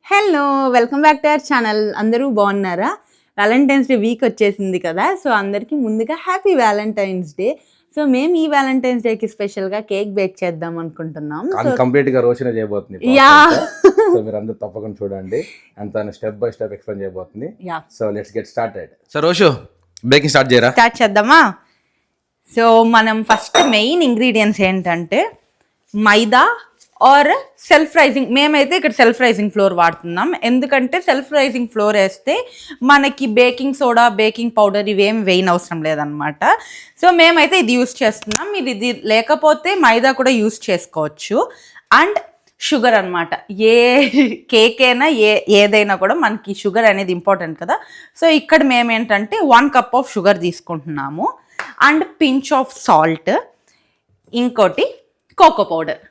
Hello welcome back to our channel. అందరూ బాగున్నారా? Valentine's day week వచ్చేసింది కదా, సో అందరికీ ముందుగా హ్యాపీ వ్యాలంటైన్స్ డే. సో మేము ఈ వ్యాలంటైన్స్ డేకి స్పెషల్గా కేక్ బేక్ చేద్దాం అనుకుంటున్నాం. కంప్లీట్ గా రోషనే చేయబోతుంది. యా, సో మీరు అందరూ తప్పకుండా చూడండి, అంత స్టెప్ బై స్టెప్ ఎక్స్ప్లెయిన్ చేయబోతుంది. So let's get started. So Roshu baking start చేద్దామా? సో మనం ఫస్ట్ మెయిన్ ఇంగ్రీడియంట్స్ ఏంటంటే మైదా ఆర్ సెల్ఫ్ రైజింగ్. మేమైతే ఇక్కడ సెల్ఫ్ రైజింగ్ ఫ్లోర్ వాడుతున్నాం, ఎందుకంటే సెల్ఫ్ రైజింగ్ ఫ్లోర్ వేస్తే మనకి బేకింగ్ సోడా, బేకింగ్ పౌడర్ ఇవేం వేయని అవసరం లేదనమాట. సో మేమైతే ఇది యూస్ చేస్తున్నాం. మీరు ఇది లేకపోతే మైదా కూడా యూస్ చేసుకోవచ్చు. అండ్ షుగర్ అనమాట. ఏ కేక్ అయినా ఏదైనా కూడా మనకి షుగర్ అనేది ఇంపార్టెంట్ కదా. సో ఇక్కడ మేమేంటంటే 1 కప్ ఆఫ్ షుగర్ తీసుకుంటున్నాము అండ్ పించ్ ఆఫ్ సాల్ట్, ఇంకోటి కోకో పౌడర్.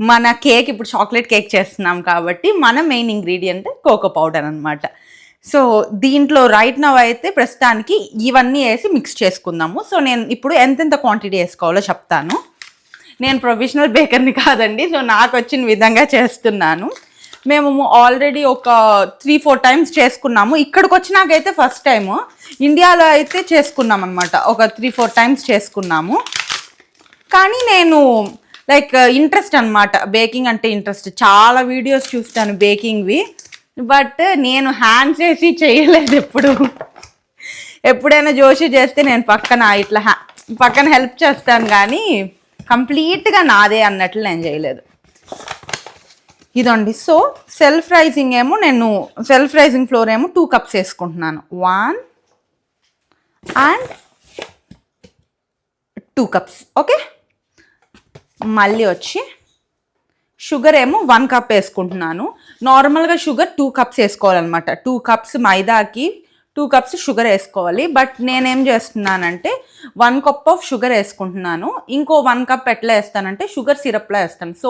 మన కేక్ ఇప్పుడు చాక్లెట్ కేక్ చేస్తున్నాం కాబట్టి మన మెయిన్ ఇంగ్రీడియంట్ కోకో పౌడర్ అనమాట. సో దీంట్లో రైట్ నవ్ అయితే ప్రస్తుతానికి ఇవన్నీ వేసి మిక్స్ చేసుకుందాము. సో నేను ఇప్పుడు ఎంతెంత క్వాంటిటీ వేసుకోవాలో చెప్తాను. నేను ప్రొఫెషనల్ బేకర్ని కాదండి, సో నాకు వచ్చిన విధంగా చేస్తున్నాను. మేము ఆల్రెడీ ఒక 3-4 టైమ్స్ చేసుకున్నాము. ఇక్కడికి వచ్చినాకైతే ఫస్ట్ టైము. ఇండియాలో అయితే చేసుకున్నాం అనమాట, ఒక 3-4 టైమ్స్ చేసుకున్నాము. కానీ నేను లైక్ ఇంట్రెస్ట్ అనమాట, బేకింగ్ అంటే ఇంట్రెస్ట్. చాలా వీడియోస్ చూస్తాను బేకింగ్వి, బట్ నేను హ్యాండ్స్ వేసి చేయలేదు ఎప్పుడు. ఎప్పుడైనా జోషి చేస్తే నేను పక్కన హెల్ప్ చేస్తాను, కానీ కంప్లీట్గా నాదే అన్నట్లు నేను చేయలేదు. ఇదండి. సో సెల్ఫ్ రైజింగ్ ఫ్లోర్ ఏమో 2 కప్స్ వేసుకుంటున్నాను. 1 and 2 కప్స్. ఓకే, మళ్ళీ వచ్చి షుగర్ ఏమో 1 కప్ వేసుకుంటున్నాను. నార్మల్గా షుగర్ 2 కప్స్ వేసుకోవాలన్నమాట. 2 కప్స్ మైదాకి 2 కప్స్ షుగర్ వేసుకోవాలి. బట్ నేనేం చేస్తున్నానంటే 1 కప్ ఆఫ్ షుగర్ వేసుకుంటున్నాను. ఇంకో 1 కప్ ఎట్లా వేస్తానంటే షుగర్ సిరప్లా వేస్తాను. సో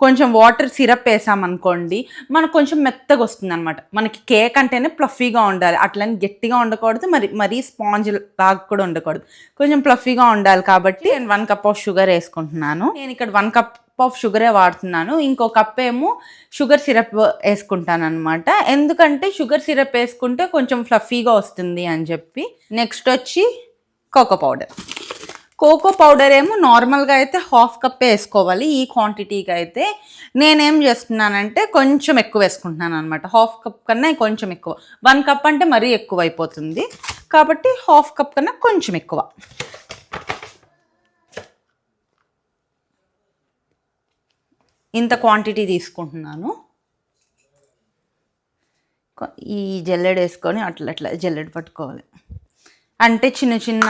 కొంచెం వాటర్ సిరప్ వేసామనుకోండి, మనకు కొంచెం మెత్తగా వస్తుంది అనమాట. మనకి కేక్ అంటేనే ప్లఫీగా ఉండాలి, అట్లని గట్టిగా ఉండకూడదు, మరీ స్పాంజ్ లాగా కూడా ఉండకూడదు, కొంచెం ప్లఫీగా ఉండాలి. కాబట్టి నేను 1 కప్ ఆఫ్ షుగర్ వేసుకుంటున్నాను. నేను ఇక్కడ 1 కప్ ఆఫ్ షుగరే వాడుతున్నాను. ఇంకో కప్ ఏమో షుగర్ సిరప్ వేసుకుంటాను అనమాట, ఎందుకంటే షుగర్ సిరప్ వేసుకుంటే కొంచెం ఫ్లఫీగా వస్తుంది అని చెప్పి. నెక్స్ట్ వచ్చి కోకో పౌడర్ ఏమో నార్మల్గా అయితే 1/2 కప్ వేసుకోవాలి. ఈ క్వాంటిటీకి అయితే నేనేం చేస్తున్నానంటే కొంచెం ఎక్కువ వేసుకుంటున్నాను అనమాట. 1/2 కప్ కన్నా కొంచెం ఎక్కువ. 1 కప్ అంటే మరీ ఎక్కువ అయిపోతుంది, కాబట్టి 1/2 కప్ కన్నా కొంచెం ఎక్కువ. ఇంత క్వాంటిటీ తీసుకుంటున్నాను. ఈ జల్లెడ వేసుకొని అట్లా జల్లెడ పట్టుకోవాలి. అంటే చిన్న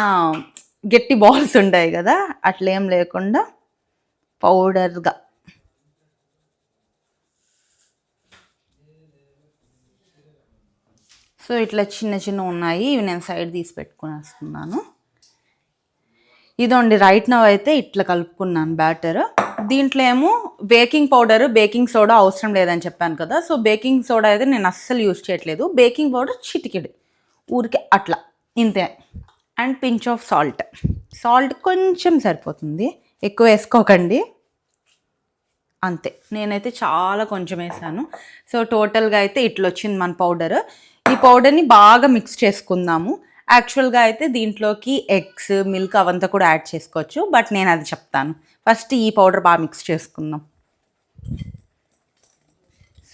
గట్టి బాల్స్ ఉంటాయి కదా, అట్లేం లేకుండా పౌడర్గా. సో ఇట్లా చిన్న ఉన్నాయి, ఇవి నేను సైడ్ తీసి పెట్టుకుని వస్తున్నాను. ఇదండి. రైట్ నవ్ అయితే ఇట్లా కలుపుకున్నాను బ్యాటర్. దీంట్లో ఏమో బేకింగ్ పౌడర్, బేకింగ్ సోడా అవసరం లేదని చెప్పాను కదా. సో బేకింగ్ సోడా అయితే నేను అస్సలు యూజ్ చేయట్లేదు. బేకింగ్ పౌడర్ చిటికెడు, ఊరికే అట్లా, ఇంతే. అండ్ పించ్ ఆఫ్ సాల్ట్ కొంచెం సరిపోతుంది, ఎక్కువ వేసుకోకండి, అంతే. నేనైతే చాలా కొంచెం వేసాను. సో టోటల్గా అయితే ఇట్లా వచ్చింది మన పౌడర్. ఈ పౌడర్ని బాగా మిక్స్ చేసుకుందాము. యాక్చువల్గా అయితే దీంట్లోకి ఎగ్స్, మిల్క్ అవంతా కూడా యాడ్ చేసుకోవచ్చు, బట్ నేను అది చెప్తాను. ఫస్ట్ ఈ పౌడర్ బాగా మిక్స్ చేసుకుందాం.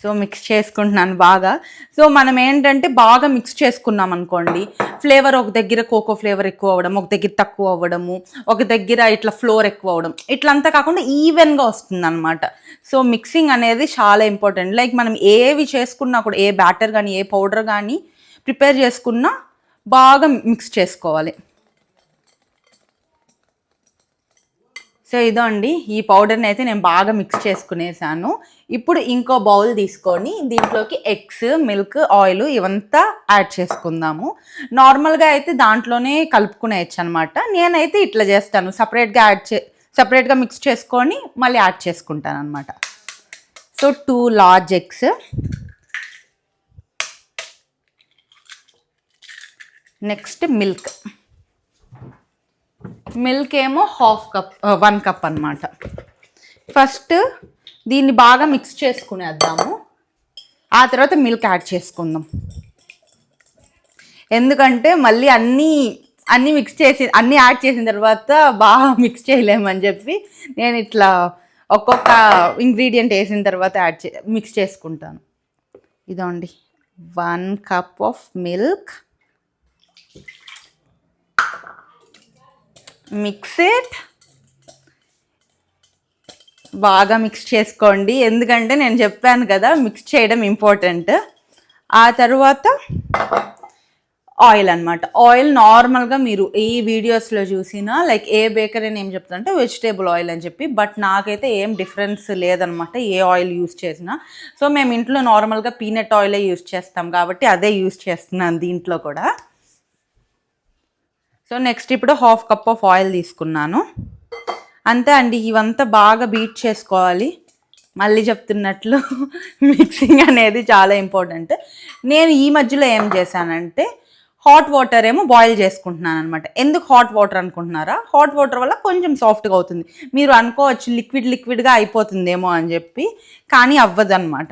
సో మిక్స్ చేసుకుంటున్నాను బాగా. సో మనం ఏంటంటే బాగా మిక్స్ చేసుకున్నాం అనుకోండి, ఫ్లేవర్ ఒక దగ్గర కోకో ఫ్లేవర్ ఎక్కువ అవ్వడం, ఒక దగ్గర తక్కువ అవ్వడము, ఒక దగ్గర ఇట్లా ఫ్లోర్ ఎక్కువ అవ్వడం, ఇట్లంతా కాకుండా ఈవెన్గా వస్తుంది అనమాట. సో మిక్సింగ్ అనేది చాలా ఇంపార్టెంట్. లైక్ మనం ఏవి చేసుకున్నా కూడా, ఏ బ్యాటర్ కానీ ఏ పౌడర్ కానీ ప్రిపేర్ చేసుకున్నా బాగా మిక్స్ చేసుకోవాలి. సో ఇదో అండి, ఈ పౌడర్ని అయితే నేను బాగా మిక్స్ చేసుకునేసాను. ఇప్పుడు ఇంకో బౌల్ తీసుకొని దీంట్లోకి ఎగ్స్, మిల్క్, ఆయిల్ ఇవంతా యాడ్ చేసుకుందాము. నార్మల్గా అయితే దాంట్లోనే కలుపుకునేయచ్చు అనమాట. నేనైతే ఇట్లా చేస్తాను, సపరేట్గా మిక్స్ చేసుకొని మళ్ళీ యాడ్ చేసుకుంటాను అనమాట. So 2 large eggs, next milk ఏమో 1 కప్ అనమాట. ఫస్ట్ దీన్ని బాగా మిక్స్ చేసుకునేద్దాము. ఆ తర్వాత మిల్క్ యాడ్ చేసుకుందాం. ఎందుకంటే మళ్ళీ అన్నీ అన్నీ యాడ్ చేసిన తర్వాత బాగా మిక్స్ చేయలేమని చెప్పి నేను ఇట్లా ఒక్కొక్క ఇంగ్రీడియంట్ వేసిన తర్వాత మిక్స్ చేసుకుంటాను. ఇదండి 1 cup of milk, mix it, బాగా మిక్స్ చేసుకోండి. ఎందుకంటే నేను చెప్పాను కదా మిక్స్ చేయడం ఇంపార్టెంట్. ఆ తర్వాత ఆయిల్ అనమాట. ఆయిల్ నార్మల్గా మీరు ఏ వీడియోస్లో చూసినా లైక్ ఏ బేకరీ అని ఏం చెప్తారంటే వెజిటేబుల్ ఆయిల్ అని చెప్పి, బట్ నాకైతే ఏం డిఫరెన్స్ లేదనమాట ఏ ఆయిల్ యూస్ చేసినా. సో మేము ఇంట్లో నార్మల్గా పీనట్ ఆయిలే యూస్ చేస్తాం కాబట్టి అదే యూస్ చేస్తున్నాను దీంట్లో కూడా. సో నెక్స్ట్ ఇప్పుడు 1/2 కప్ ఆఫ్ ఆయిల్ తీసుకున్నాను. అంతే అండి, ఇవంతా బాగా బీట్ చేసుకోవాలి. మళ్ళీ చెప్తున్నట్లు మిక్సింగ్ అనేది చాలా ఇంపార్టెంట్. నేను ఈ మధ్యలో ఏం చేశానంటే హాట్ వాటర్ ఏమో బాయిల్ చేసుకుంటున్నాను అనమాట. ఎందుకు హాట్ వాటర్ అనుకుంటున్నారా? హాట్ వాటర్ వల్ల కొంచెం సాఫ్ట్గా అవుతుంది. మీరు అనుకోవచ్చు లిక్విడ్గా అయిపోతుందేమో అని చెప్పి, కానీ అవ్వదు అనమాట.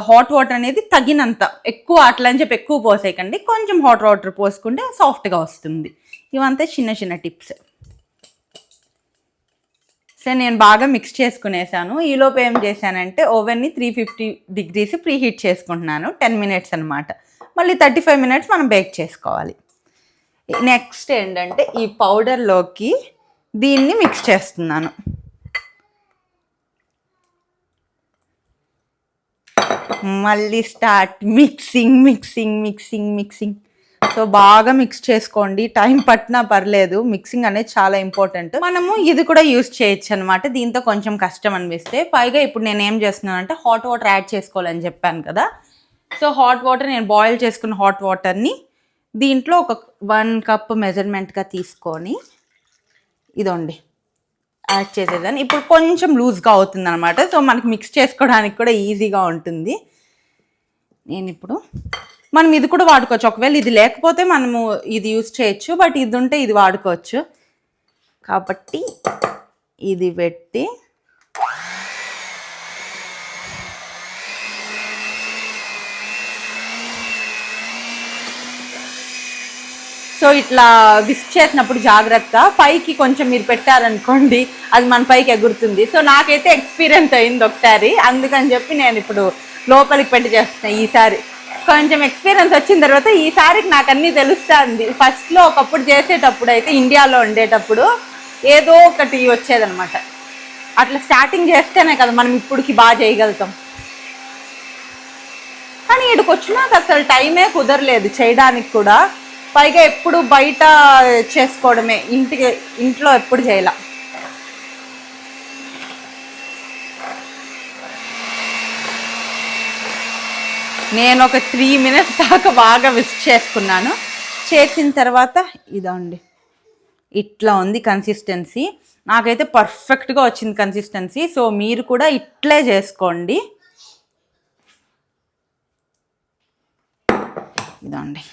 హాట్ వాటర్ అనేది తగినంత, ఎక్కువ అట్లా అని చెప్పి ఎక్కువ పోసేయకండి. కొంచెం హాట్ వాటర్ పోసుకుంటే సాఫ్ట్గా వస్తుంది. ఇవంతా చిన్న చిన్న టిప్స్. సో నేను బాగా మిక్స్ చేసుకునేసాను. ఈలోపు ఏం చేశానంటే ఓవెన్ని 350 degrees ప్రీ హీట్ చేసుకుంటున్నాను. 10 minutes అనమాట. మళ్ళీ 35 minutes మనం బేక్ చేసుకోవాలి. నెక్స్ట్ ఏంటంటే ఈ పౌడర్లోకి దీన్ని మిక్స్ చేస్తున్నాను. మళ్ళీ స్టార్ట్ మిక్సింగ్. సో బాగా మిక్స్ చేసుకోండి, టైం పట్టినా పర్లేదు. మిక్సింగ్ అనేది చాలా ఇంపార్టెంట్. మనము ఇది కూడా యూస్ చేయొచ్చు అనమాట. దీంతో కొంచెం కష్టం అనిపిస్తే. పైగా ఇప్పుడు నేను ఏం చేస్తున్నానంటే హాట్ వాటర్ యాడ్ చేసుకోవాలని చెప్పాను కదా. సో హాట్ వాటర్, నేను బాయిల్ చేసుకున్న హాట్ వాటర్ని దీంట్లో ఒక 1 cup మెజర్మెంట్గా తీసుకొని ఇదండి యాడ్ చేసేదాన్ని. ఇప్పుడు కొంచెం లూజ్గా అవుతుంది అనమాట. సో మనకి మిక్స్ చేసుకోవడానికి కూడా ఈజీగా ఉంటుంది. మనం ఇది కూడా వాడుకోవచ్చు. ఒకవేళ ఇది లేకపోతే మనము ఇది యూస్ చేయొచ్చు, బట్ ఇది ఉంటే ఇది వాడుకోవచ్చు. కాబట్టి ఇది పెట్టి సో ఇట్లా విస్క్ చేసినప్పుడు జాగ్రత్త, పైకి కొంచెం మీరు పెట్టారనుకోండి అది మన పైకి ఎగురుతుంది. సో నాకైతే ఎక్స్పీరియన్స్ అయింది ఒకసారి, అందుకని చెప్పి నేను ఇప్పుడు లోపలికి పెట్టి చేస్తున్నాను. ఈసారి కొంచెం ఎక్స్పీరియన్స్ వచ్చిన తర్వాత ఈసారికి నాకు అన్నీ తెలుస్తుంది. ఫస్ట్లో ఒకప్పుడు చేసేటప్పుడు అయితే ఇండియాలో ఉండేటప్పుడు ఏదో ఒకటి వచ్చేదనమాట. అట్లా స్టార్టింగ్ చేస్తేనే కదా మనం ఇప్పటికి బాగా చేయగలుగుతాం. కానీ ఇక్కడికి వచ్చినాక అసలు టైమే కుదరలేదు చేయడానికి కూడా. పైగా ఎప్పుడు బయట చేసుకోవడమే, ఇంట్లో ఎప్పుడు చేయాల. నేను ఒక 3 minutes దాకా బాగా విస్క్ చేసుకున్నాను. చేసిన తర్వాత ఇదండి ఇట్లా ఉంది కన్సిస్టెన్సీ. నాకైతే పర్ఫెక్ట్గా వచ్చింది కన్సిస్టెన్సీ. సో మీరు కూడా ఇట్లే చేసుకోండి. ఇదండి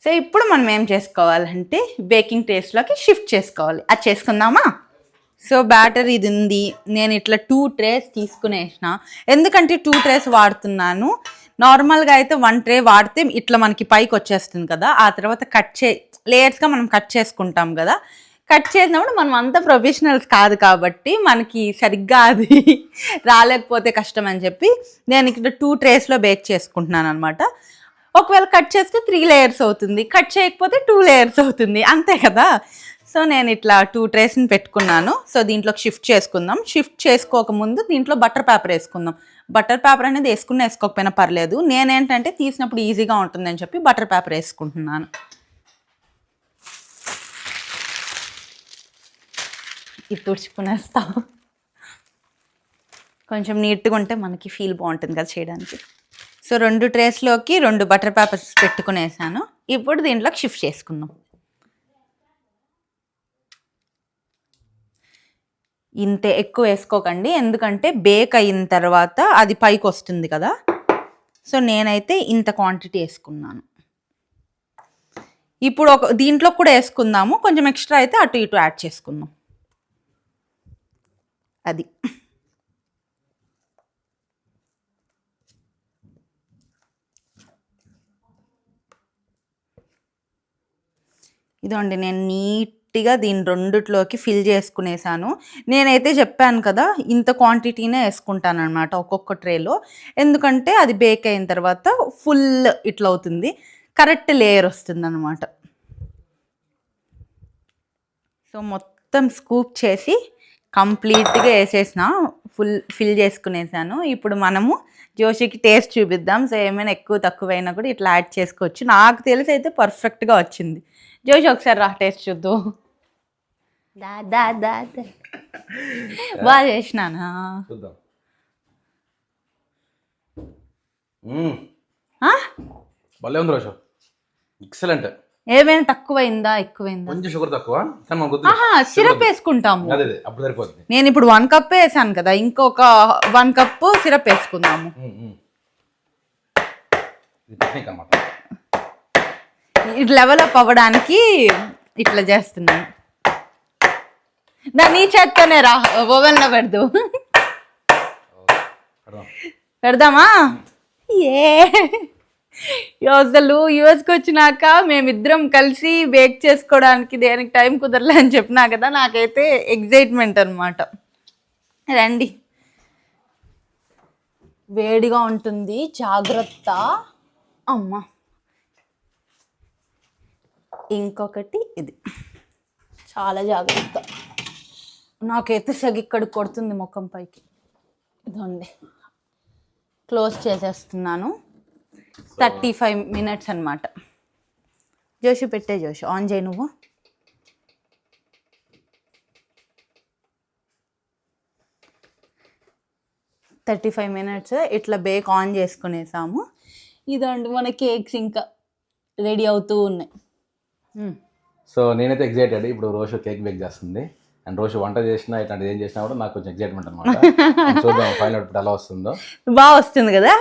సో ఇప్పుడు మనం ఏం చేసుకోవాలంటే బేకింగ్ ట్రేస్లోకి షిఫ్ట్ చేసుకోవాలి. అది చేసుకుందామా? సో బ్యాటర్ ఇది ఉంది. నేను ఇట్లా 2 trays తీసుకునేసిన. ఎందుకంటే 2 trays వాడుతున్నాను. నార్మల్గా అయితే 1 tray వాడితే ఇట్లా మనకి పైకి వచ్చేస్తుంది కదా. ఆ తర్వాత లేయర్స్గా మనం కట్ చేసుకుంటాం కదా. కట్ చేసినప్పుడు మనం అంత ప్రొఫెషనల్స్ కాదు కాబట్టి మనకి సరిగ్గా అది రాలేకపోతే కష్టం అని చెప్పి నేను ఇక్కడ 2 traysలో బేక్ చేసుకుంటున్నాను అనమాట. ఒకవేళ కట్ చేస్తే 3 layers అవుతుంది, కట్ చేయకపోతే 2 layers అవుతుంది, అంతే కదా. సో నేను ఇట్లా 2 traysని పెట్టుకున్నాను. సో దీంట్లోకి షిఫ్ట్ చేసుకుందాం. షిఫ్ట్ చేసుకోకముందు దీంట్లో బటర్ పేపర్ వేసుకుందాం. బటర్ పేపర్ అనేది వేసుకోకపోయినా పర్లేదు. నేనేంటంటే తీసినప్పుడు ఈజీగా ఉంటుందని చెప్పి బటర్ పేపర్ వేసుకుంటున్నాను. ఇది తుడుచుకునేస్తా. కొంచెం నీట్గా ఉంటే మనకి ఫీల్ బాగుంటుంది కదా చేయడానికి. సో 2 traysలోకి 2 బటర్ పేపర్స్ పెట్టుకునేసాను. ఇప్పుడు దీంట్లోకి షిఫ్ట్ చేసుకుందాం. ఇంత ఎక్కువ వేసుకోకండి, ఎందుకంటే బేక్ అయిన తర్వాత అది పైకి వస్తుంది కదా. సో నేనైతే ఇంత క్వాంటిటీ వేసుకున్నాను. ఇప్పుడు దీంట్లో కూడా వేసుకుందాము. కొంచెం ఎక్స్ట్రా అయితే అటు ఇటు యాడ్ చేసుకుందాం. అది. ఇదండి నేను నీట్గా దీని రెండిట్లోకి ఫిల్ చేసుకునేసాను. నేనైతే చెప్పాను కదా ఇంత క్వాంటిటీనే వేసుకుంటాను అనమాట ఒక్కొక్క ట్రేలో. ఎందుకంటే అది బేక్ అయిన తర్వాత ఫుల్ ఇట్లా అవుతుంది, కరెక్ట్ లేయర్ వస్తుంది అనమాట. సో మొత్తం స్కూప్ చేసి కంప్లీట్గా వేసేసిన, ఫిల్ చేసుకునేసాను. ఇప్పుడు మనము జోషికి టేస్ట్ చూపిద్దాం. సో ఏమైనా ఎక్కువ తక్కువైనా కూడా ఇట్లా యాడ్ చేసుకోవచ్చు. నాకు తెలిసి అయితే పర్ఫెక్ట్గా వచ్చింది. జోషి ఒకసారి రా టేస్ట్ చూద్దు. బాగా చేసినానా? భలే ఉంది రోషు, ఎక్సలెంట్. ఏమైనా తక్కువైందా ఎక్కువైందా? కొంచెం షుగర్ తక్కువ. సిరప్ వేసుకుంటాము. అప్పుడు సరిపోతుంది. నేను ఇప్పుడు 1 కప్ వేసాను కదా, ఇంకొక 1 కప్ సిరప్ వేసుకుందాము. ఇది లెవెల్ అప్ అవ్వడానికి ఇట్లా చేస్తున్నాను. దాన్ని చేత్తోనే రా, ఓవెన్లో పెడదు. పెడదామా? అసలు యూఎస్కి వచ్చినాక మేమిద్దరం కలిసి బేక్ చేసుకోవడానికి దేనికి టైం కుదరలే అని చెప్పినా కదా, నాకైతే ఎగ్జైట్మెంట్ అనమాట. రండి, వేడిగా ఉంటుంది, జాగ్రత్త అమ్మ. ఇంకొకటి ఇది, చాలా జాగ్రత్త. నాకైతే సెగ ఇక్కడ కొడుతుంది ముఖం పైకి. ఇదండి క్లోజ్ చేసేస్తున్నాను. 35 minutes అనమాట. జోషి పెట్టే, జోషి ఆన్ చేయి నువ్వు. minutes ఇట్లా బేక్ ఆన్ చేసుకునేసాము. ఇదండి మన కేక్స్ ఇంకా రెడీ అవుతూ ఉన్నాయి. సో నేనైతే ఎగ్జైటెడ్. ఇప్పుడు రోషు కేక్ బేక్ చేస్తుంది, అండ్ రోషు వంట చేసినా ఇట్లాంటిది ఏం చేసినా కూడా నాకు కొంచెం ఎగ్జైట్మెంట్ అనమాట. చూద్దాం ఫైనల్ ఇప్పుడు ఎలా వస్తుందో. బాగా వస్తుంది కదా,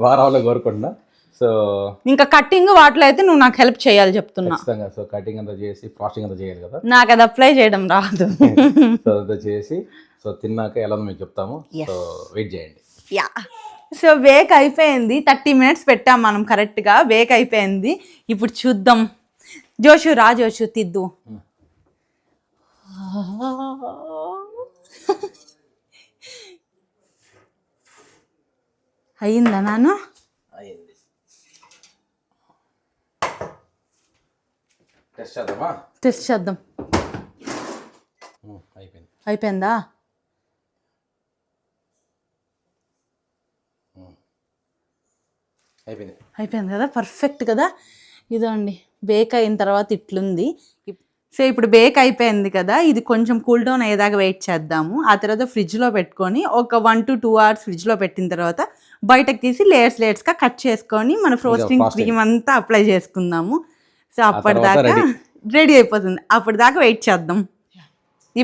వారాల్లో కోరుకుంటున్నా. సో ఇంకా కటింగ్ వాటిలో అయితే నువ్వు నాకు హెల్ప్ చేయాలి చెప్తున్నా. ఖచ్చితంగా. సో కటింగ్ అంతా చేసి ఫ్రాస్టింగ్ అంతా చేయాలి కదా, నాకు అది అప్లై చేయడం రాదు. సో అంతా చేసి సో తిన్నాక ఎలా మీకు చెప్తాము. సో వెయిట్ చేయండి. యా, సో బేక్ అయిపోయింది. 30 minutes పెట్టాం మనం కరెక్ట్గా. బేక్ అయిపోయింది. ఇప్పుడు చూద్దాం. జోషు రా, జోషు తిద్దు. అయిందా నాను? టెస్ట్ చేద్దాం. అయిపోయిందా? అయిపోయింది కదా, పర్ఫెక్ట్ కదా. ఇదండి బేక్ అయిన తర్వాత ఇట్లుంది. సో ఇప్పుడు బేక్ అయిపోయింది కదా, ఇది కొంచెం కూల్ డౌన్ అయ్యేదాకా వెయిట్ చేద్దాము. ఆ తర్వాత ఫ్రిడ్జ్లో పెట్టుకొని ఒక 1 to 2 hours ఫ్రిడ్జ్లో పెట్టిన తర్వాత బయటకు తీసి లేయర్స్గా కట్ చేసుకొని మన ఫ్రోస్టింగ్ క్రీమ్ అంతా అప్లై చేసుకుందాము. సో అప్పటిదాకా రెడీ అయిపోతుంది. అప్పటిదాకా వెయిట్ చేద్దాం.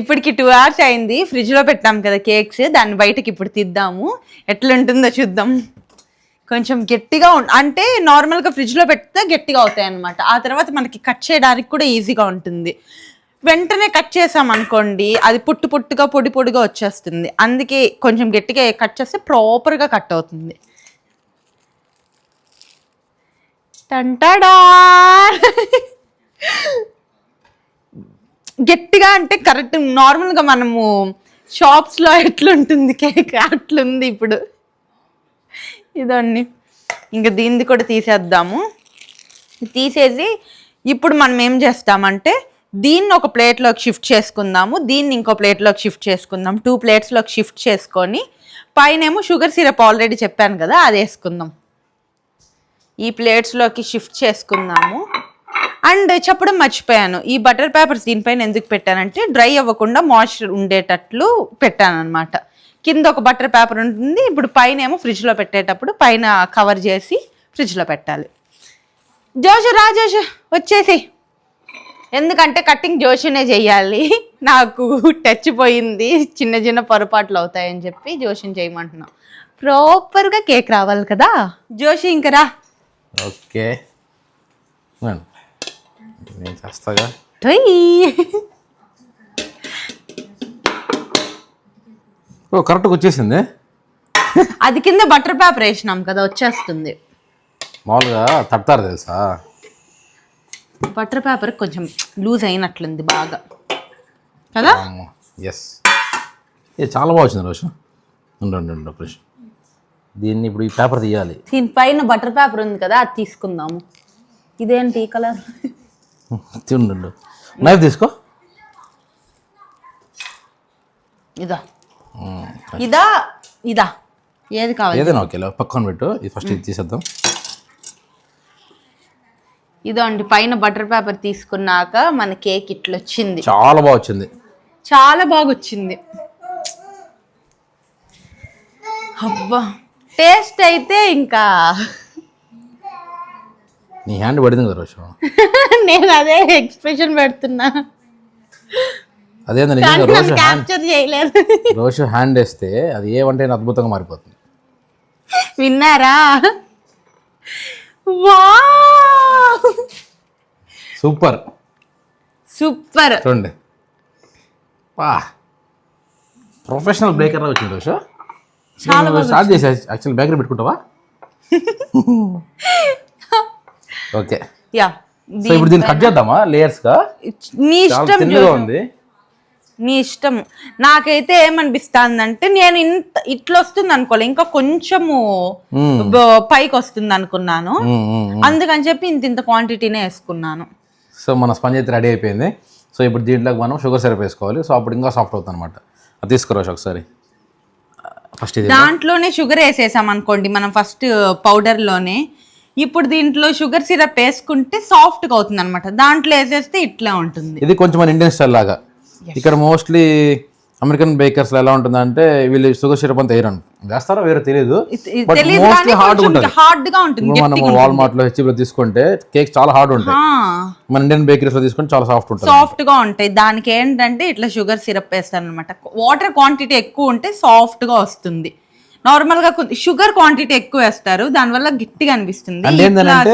ఇప్పటికి 2 hours అయింది. ఫ్రిడ్జ్లో పెట్టాం కదా కేక్స్, దాన్ని బయటకి ఇప్పుడు తీద్దాము. ఎట్లుంటుందో చూద్దాం. కొంచెం గట్టిగా అంటే నార్మల్గా ఫ్రిడ్జ్లో పెడితే గట్టిగా అవుతాయి అన్నమాట. ఆ తర్వాత మనకి కట్ చేయడానికి కూడా ఈజీగా ఉంటుంది. వెంటనే కట్ చేసాం అనుకోండి, అది పుట్టుగా పొడిగా వచ్చేస్తుంది. అందుకే కొంచెం గట్టిగా కట్ చేస్తే ప్రాపర్గా కట్ అవుతుంది. టంటాడా, గట్టిగా అంటే కరెక్ట్ నార్మల్గా మనము షాప్స్లో ఎట్లుంటుంది కేక్ అట్లుంది ఇప్పుడు. ఇదండి ఇంకా దీన్ని కూడా తీసేద్దాము. తీసేసి ఇప్పుడు మనం ఏం చేస్తామంటే దీన్ని ఒక ప్లేట్లోకి షిఫ్ట్ చేసుకుందాము, దీన్ని ఇంకో ప్లేట్లోకి షిఫ్ట్ చేసుకుందాం. 2 ప్లేట్స్లోకి షిఫ్ట్ చేసుకొని పైనేమో షుగర్ సిరప్ ఆల్రెడీ చెప్పాను కదా, అది వేసుకుందాం. ఈ ప్లేట్స్లోకి షిఫ్ట్ చేసుకుందాము. అండ్ చెప్పడం మర్చిపోయాను, ఈ బటర్ పేపర్స్ దీనిపైన ఎందుకు పెట్టానంటే డ్రై అవ్వకుండా మాయిశ్చర్ ఉండేటట్లు పెట్టాను అనమాట. కింద ఒక బటర్ పేపర్ ఉంటుంది. ఇప్పుడు పైన ఏమో ఫ్రిడ్జ్లో పెట్టేటప్పుడు పైన కవర్ చేసి ఫ్రిడ్జ్లో పెట్టాలి. జోషు రా, జోషు వచ్చేసి. ఎందుకంటే కటింగ్ జోషునే చెయ్యాలి, నాకు టచ్ పోయింది, చిన్న పొరపాట్లు అవుతాయని చెప్పి జోషుని చేయమంటున్నాం. ప్రాపర్గా కేక్ రావాలి కదా. జోషి ఇంక రా. ఓకే నేను చేస్తాగా. ఓ కరెక్ట్గా వచ్చేసింది. అది కింద బటర్ పేపర్ వేసినాం కదా, వచ్చేస్తుంది. మామూలుగా తడతారు తెలుసా, బటర్ పేపర్ కొంచెం లూజ్ అయినట్లుంది బాగా కదా. ఎస్, ఇది చాలా బాగా వచ్చింది రోజు. ఉండు ఫ్రెష్. దీన్ని ఇప్పుడు ఈ పేపర్ తీయాలి. దీనిపైన బటర్ పేపర్ ఉంది కదా, అది తీసుకుందాము. ఇదేంటి ఈ కలర్? ఉండు, నైఫ్ తీసుకో. ఇదా ఇదా ఇదా ఏది కావాలి? ఏదైనా ఓకే, పక్కన పెట్టు. ఇది ఫస్ట్ ఇది తీసేద్దాం. ఇదో అండి, పైన బటర్ పేపర్ తీసుకున్నాక మన కేక్ ఇట్లా వచ్చింది. చాలా బాగా వచ్చింది, చాలా బాగా వచ్చింది. అబ్బా, టేస్ట్ అయితే ఇంకా నీ హ్యాండ్ పడింది కదా రోజు. నేను అదే ఎక్స్ప్రెషన్ పెడుతున్నా, అదేందా నిజంగా రోజు క్యాప్చర్ చేయలేదు. రోజు హ్యాండ్ వేస్తే అది ఏ వంట అయినా అద్భుతంగా మారిపోతుంది. విన్నారా? Wow, super super. చూడండి, వా, ప్రొఫెషనల్ బేకర్ వచ్చింది రోజు. స్టార్ట్ చేసా యాక్చువల్ బేకరీ పెట్టుకుంటావా? Okay, yeah. సో ఇప్పుడు దీన్ని కట్ చేద్దామా లేయర్స్ గా? నీ ఇష్టం, ఉంది నీ ఇష్టం. నాకైతే ఏమనిపిస్తుందంటే, నేను ఇట్లా వస్తుంది అనుకోలే, ఇంకా కొంచెము పైకి వస్తుంది అనుకున్నాను. అందుకని చెప్పి ఇంత క్వాంటిటీనే వేసుకున్నాను. సో మన స్పంజ్ అయితే రెడీ అయిపోయింది. సో ఇప్పుడు దీంట్లోకి మనం షుగర్ సిరప్ వేసుకోవాలి. సో అప్పుడు ఇంకా సాఫ్ట్ అవుతుంది అనమాట. అది తీసుకురావచ్చు ఒకసారి. ఫస్ట్ దాంట్లోనే షుగర్ వేసేసాం అనుకోండి మనం ఫస్ట్ పౌడర్లోనే. ఇప్పుడు దీంట్లో షుగర్ సిరప్ వేసుకుంటే సాఫ్ట్గా అవుతుంది అనమాట. దాంట్లో వేసేస్తే ఇట్లా ఉంటుంది. ఇది కొంచెం మన ఇండియన్ స్టైల్ లాగా. ఇక్కడ మోస్ట్లీ అమెరికన్ బేకర్స్ ఎలా ఉంటుందంటే వీళ్ళు షుగర్ సిరప్ అంతా వేయరు, వేస్తారో వేరే తెలియదు, హార్డ్ గా ఉంటుంది. మనం వాల్మార్ట్ లో హెచ్పీలో తీసుకుంటే కేక్ చాలా హార్డ్ ఉంటాయి, మన ఇండియన్ బేకరీస్ లో తీసుకుంటే చాలా సాఫ్ట్ ఉంటుంది, సాఫ్ట్ గా ఉంటాయి. దానికి ఏంటంటే ఇట్లా షుగర్ సిరప్ వేస్తాను అనమాట. వాటర్ క్వాంటిటీ ఎక్కువ ఉంటే సాఫ్ట్ గా వస్తుంది. నార్మల్ గా షుగర్ క్వాంటిటీ ఎక్కువ వేస్తారు, దానివల్ల గట్టిగా అనిపిస్తుంది.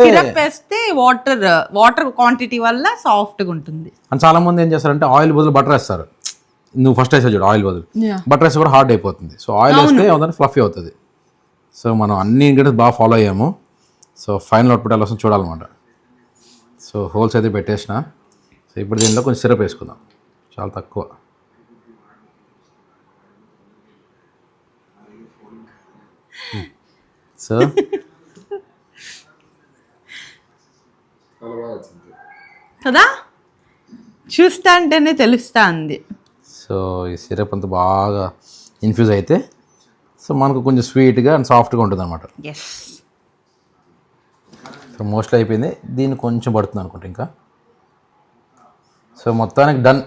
సిరప్ వేస్తే వాటర్ క్వాంటిటీ వల్ల సాఫ్ట్ గా ఉంటుంది. అని చాలా మంది ఏం చేస్తారంటే ఆయిల్ బదులు బటర్ వేస్తారు. నువ్వు ఫస్ట్ వేసా చూడు, ఆయిల్ బదులు బటర్ వేస్తే కూడా హార్డ్ అయిపోతుంది. సో ఆయిల్ వేస్తే ఏమవుతుంది, ఫ్లఫీ అవుతుంది. సో మనం అన్ని ఇంగ్రీడియంట్స్ బాగా ఫాలో అయ్యాము. సో ఫైనల్ అవుట్పుట్ ఎలా వస్తుంది చూడాలన్నమాట. సో హోల్స్ అయితే పెట్టేసిన. సో ఇప్పుడు దీనిలో కొంచెం సిరప్ వేసుకుందాం, చాలా తక్కువ. సో కదా, చూస్తా అంటేనే తెలుస్తా ఉంది. సో ఈ సిరప్ అంతా బాగా ఇన్ఫ్యూజ్ అయితే సో మనకు కొంచెం స్వీట్గా అండ్ సాఫ్ట్గా ఉంటుంది అనమాట. సో మోస్ట్లీ అయిపోయింది. దీన్ని కొంచెం పడుతుంది అనుకుంటా ఇంకా. సో మొత్తానికి డన్.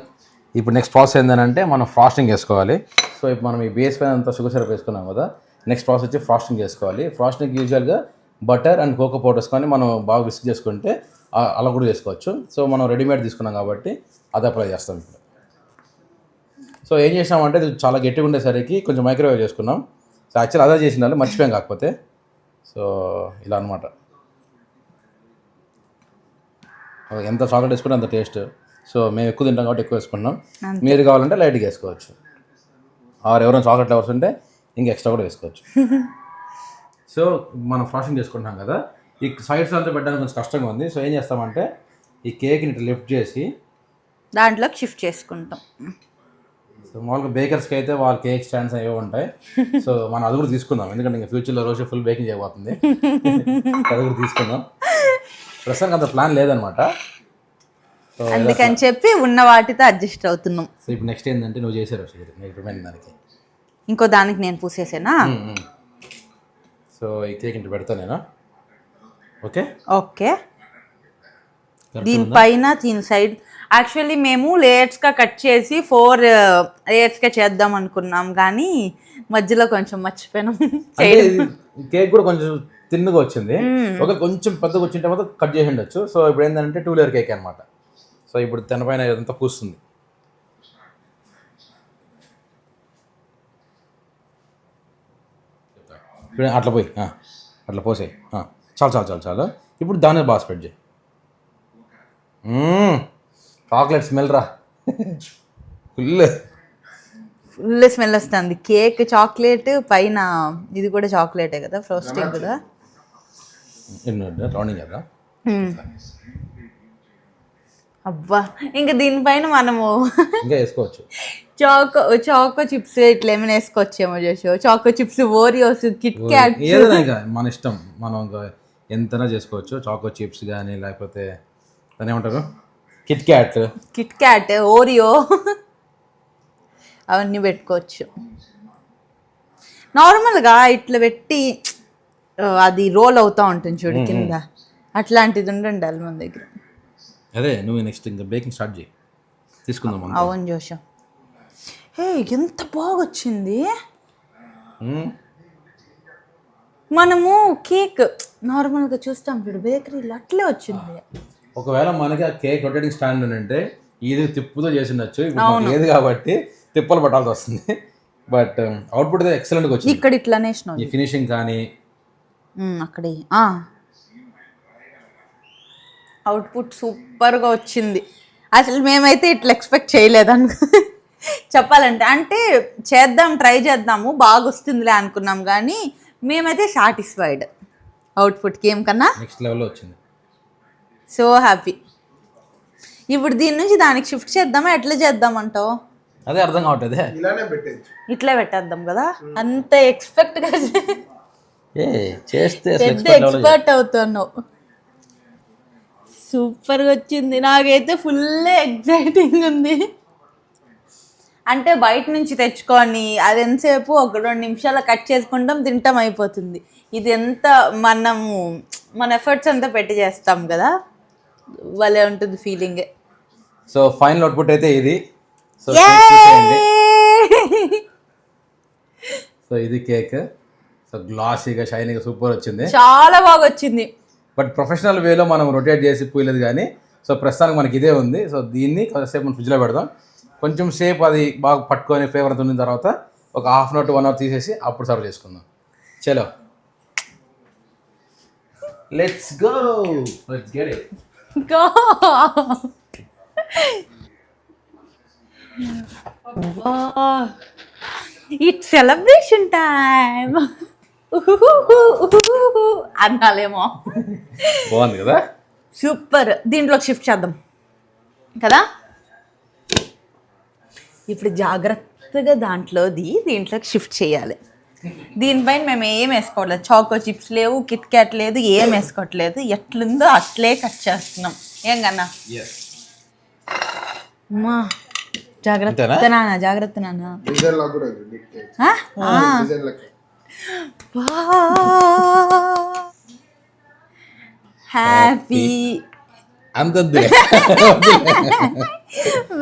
ఇప్పుడు నెక్స్ట్ ప్రాసెస్ ఏంటంటే మనం ఫ్రాస్టింగ్ వేసుకోవాలి. సో ఇప్పుడు మనం ఈ బేస్ పైన అంతా షుగర్ సిరప్ వేసుకున్నాం కదా, నెక్స్ట్ ప్రాసెస్ వచ్చి ఫ్రాస్టింగ్ చేసుకోవాలి. ఫ్రాస్టింగ్ యూజువల్గా బటర్ అండ్ కోకో పౌడర్స్ కానీ మనం బాగా విస్క్ చేసుకుంటే అలా కూడా చేసుకోవచ్చు. సో మనం రెడీమేడ్ తీసుకున్నాం కాబట్టి అది అప్లై చేస్తాం ఇప్పుడు. సో ఏం చేసామంటే ఇది చాలా గట్టిగా ఉండేసరికి కొంచెం మైక్రోవేవ్ చేసుకున్నాం. సో యాక్చువల్ అదే చేసినారు, మర్చిపోయాం కాకపోతే. సో ఇలా అనమాట. ఎంత చాక్లెట్ వేసుకుంటే అంత టేస్ట్. సో మేము ఎక్కువ తింటాం కాబట్టి ఎక్కువ వేసుకున్నాం. మీరు కావాలంటే లైట్గా వేసుకోవచ్చు. ఎవరైనా చాక్లెట్ లవర్స్ ఉంటే ఇంకా ఎక్స్ట్రా కూడా వేసుకోవచ్చు. సో మనం ఫ్రాస్టింగ్ చేసుకుంటున్నాం కదా, ఈ సైడ్స్ అంతా పెట్టడానికి కొంచెం కష్టంగా ఉంది. సో ఏం చేస్తామంటే ఈ కేక్ని ఇట్లా లిఫ్ట్ చేసి దాంట్లోకి షిఫ్ట్ చేసుకుంటాం. సో మామూలుగా బేకర్స్కి అయితే వాళ్ళ కేక్ స్టాండ్స్ ఏవో ఉంటాయి. సో మనం అది కూడా తీసుకుందాం, ఎందుకంటే ఇంకా ఫ్యూచర్లో రోజు ఫుల్ బేకింగ్ చేయబోతుంది. అది కూడా తీసుకుందాం. ప్రస్తుతానికి అంత ప్లాన్ లేదనమాట. సో అందుకని చెప్పి ఉన్న వాటితో అడ్జస్ట్ అవుతున్నాం. సో ఇప్పుడు నెక్స్ట్ ఏంటంటే నువ్వు చేసారు రిమైనింగ్ దానికి ఇంకో దానికి నేను పూసేసేనా. సో ఈ కేక్ ఇంటి పెడతా నేను. ఓకే ఓకే, దీనిపైన దీని సైడ్ యాక్చువల్లీ మేము లేయర్స్గా కట్ చేసి 4 లేయర్స్గా చేద్దాం అనుకున్నాం, కానీ మధ్యలో కొంచెం మర్చిపోయినాం. కేక్ కూడా కొంచెం తిన్నగా వచ్చింది. ఓకే, కొంచెం పెద్దగా వచ్చిన తర్వాత కట్ చేసి ఉండొచ్చు. సో ఇప్పుడు ఏంటంటే 2 లేయర్ కేక్ అనమాట. సో ఇప్పుడు దానిపైన ఇదంతా పూస్తుంది. ఇప్పుడు అట్లా పోయి అట్లా పోసాయి. చాలు. ఇప్పుడు దాన్ని బాగా స్ప్రెడ్ చేయి. చాక్లెట్ స్మెల్ రా, ఫుల్ స్మెల్ వస్తుంది. కేక్ చాక్లెట్, పైన ఇది కూడా చాక్లెటే కదా, ఫ్రోస్టింగ్ కూడా. రౌండింగ్ కదా. అబ్బా, ఇంకా దీనిపైన మనము ఇంకా వేసుకోవచ్చు చాకో చిప్స్ ఇట్లా ఏమైనా వేసుకోవచ్చేమో చేసి. Choco chips, Oreos, Kit Kat, ఏదైనా ఇంకా మన ఇష్టం, మనం ఇంకా ఎంతైనా చేసుకోవచ్చు. చాకో చిప్స్ కానీ లేకపోతే దాన్ని ఏమంటారు, కిట్ క్యాట్, ఓరియో అవన్నీ పెట్టుకోవచ్చు. నార్మల్గా ఇట్లా పెట్టి అది రోల్ అవుతూ ఉంటుంది చూడు కింద, అట్లాంటిది ఉండాలి మన దగ్గర. అదే నువ్వు నెక్స్ట్ ఇంకా బేకింగ్ స్టార్ట్ చేయి, తీసుకుందాం. అవును జోషం. హే, ఎంత బాగా వచ్చింది. మనము కేక్ నార్మల్గా చూస్తాం చూడు బేకరీలో, అట్లే వచ్చింది. ఒకవేళ మనకి ఆ కేక్ రొటేటింగ్ స్టాండ్ ఉంటే ఇది తిప్పుతో చేసి ఉండొచ్చు. ఇప్పుడు లేదు కాబట్టి తిప్పలు పట్టాల్సి వస్తుంది. బట్ అవుట్పుట్ ఎక్సలెంట్గా వచ్చింది. ఇక్కడ ఇట్లానే ఈ ఫినిషింగ్ కానీ అక్కడ అవుట్పుట్ సూపర్గా వచ్చింది. అసలు మేమైతే ఇట్లా ఎక్స్పెక్ట్ చేయలేదనుకో చెప్పాలంటే. అంటే ట్రై చేద్దాము, బాగా వస్తుందిలే అనుకున్నాం, కానీ మేమైతే సాటిస్ఫైడ్ అవుట్పుట్కి. ఏం కన్నా నెక్స్ట్ లెవెల్లో వచ్చింది. So happy. ఇప్పుడు దీని నుంచి దానికి షిఫ్ట్ చేద్దామా, ఎట్లా చేద్దామంటావు? అదే అర్థం కావట్లేదు. ఇట్లా పెట్టేద్దాం కదా, అంత ఎక్స్పెక్ట్ చేస్తే ఎక్స్పర్ట్ అవుతున్నావు. సూపర్గా వచ్చింది. నాకైతే ఫుల్ ఎగ్జైటింగ్ ఉంది. అంటే బయట నుంచి తెచ్చుకొని అది ఎంతసేపు 1-2 నిమిషాలు కట్ చేసుకుంటాం, తింటాం, అయిపోతుంది. ఇది ఎంత మన ఎఫర్ట్స్ అంతా పెట్టి చేస్తాం కదా, భలే ఉంటుంది ఫీలింగ్. సో ఫైనల్ అవుట్పుట్ అయితే ఇది. సో ఇది కేక్. సో గ్లాసీగా, షైనీగా సూపర్ వచ్చింది, చాలా బాగా వచ్చింది. బట్ ప్రొఫెషనల్ వేలో మనం రొటేట్ చేసి పోయలేదు కానీ. సో ప్రస్తుతానికి మనకి ఇదే ఉంది. సో దీన్ని కొంచెంసేపు మనం ఫ్రిడ్జ్లో పెడదాం. కొంచెం సేపు అది బాగా పట్టుకొని ఫ్లేవర్ అంతా ఉన్న తర్వాత ఒక 1/2 to 1 hour తీసేసి అప్పుడు సర్వ్ చేసుకుందాం. చలో, let's go, let's get it. Go! It's celebration time. అన్నాలేమో. బాగుంది కదా, సూపర్. దీంట్లోకి షిఫ్ట్ చేద్దాం కదా. ఇప్పుడు జాగ్రత్తగా దీంట్లోకి షిఫ్ట్ చేయాలి. దీనిపైన మేము ఏం వేసుకోవట్లేదు, చాకో చిప్స్ లేవు, కిట్ క్యాట్ లేదు, ఏం వేసుకోవట్లేదు. ఎట్లుందో అట్లే కట్ చేస్తున్నాం. ఏం కన్నా అమ్మా, జాగ్రత్త నాన్న. Happy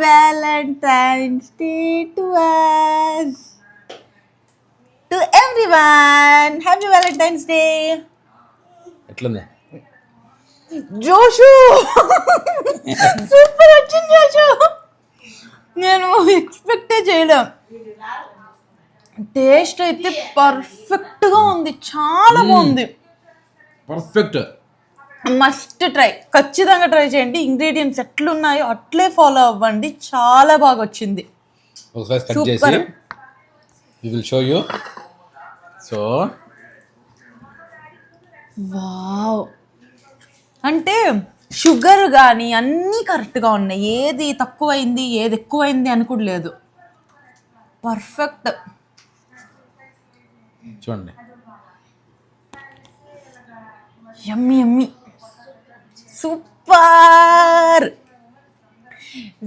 Valentine's Day to us, to everyone. Happy Valentine's Day. ఎట్లుంది జోషు? సూపర్ వచ్చింది జోషు. నేను ఎక్స్పెక్టే చేయలేం. టేస్ట్ అయితే పర్ఫెక్ట్గా ఉంది, చాలా బాగుంది. పర్ఫెక్ట్, మస్ట్ ట్రై, ఖచ్చితంగా ట్రై చేయండి. ఇంగ్రీడియంట్స్ ఎట్లున్నాయో అట్లే ఫాలో అవ్వండి, చాలా బాగా వచ్చింది. ఒకసారి కట్ చేసి we will show you. So wow, అంటే షుగర్ కానీ అన్నీ కరెక్ట్గా ఉన్నాయి. ఏది తక్కువైంది ఏది ఎక్కువైంది అని కూడా లేదు. పర్ఫెక్ట్. చూడండి, యమ్మీ యమ్మీ, సూపర్.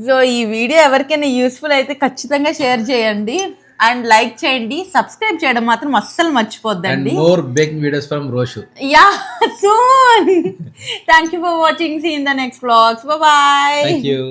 సో ఈ వీడియో ఎవరికైనా యూస్ఫుల్ అయితే ఖచ్చితంగా షేర్ చేయండి అండ్ లైక్ చేయండి. సబ్స్క్రైబ్ చేయడం మాత్రం అస్సలు మర్చిపోద్దండి. and more baking videos from Roshu. Yeah, soon. Thank you for watching. See you in the next vlogs. Bye bye. Thank you.